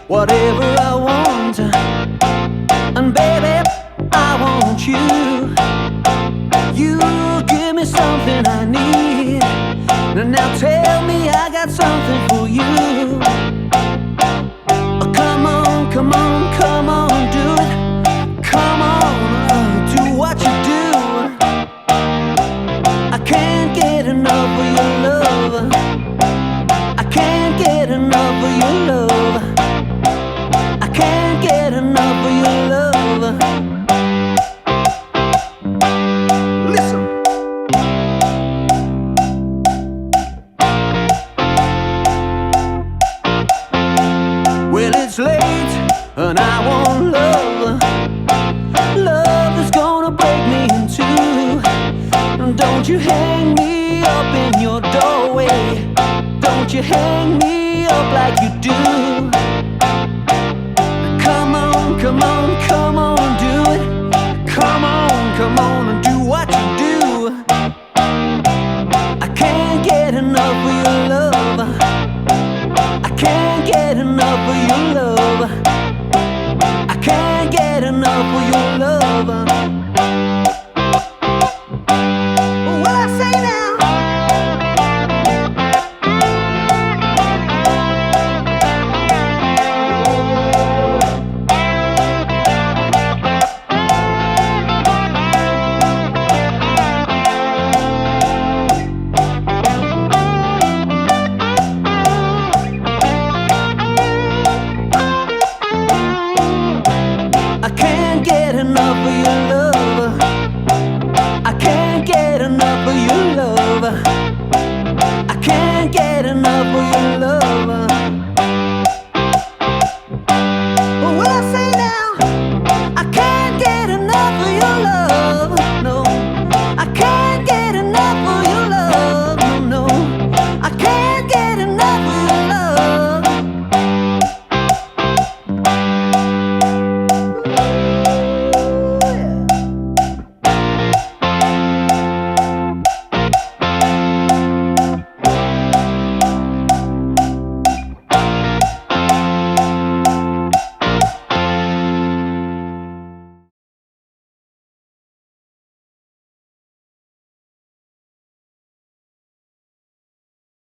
whatever I want. And baby, I want you. You give me something I need. Now tell me I got something for you. Come on, come on, come on, do it. Come on, do what you do. I can't get enough of your love. I can't get enough of your love. I can't get enough of your love. Listen. Well, it's late and I want love. Love is gonna break me in two. Don't you hang me up in your doorway. Don't you hang me up like you do.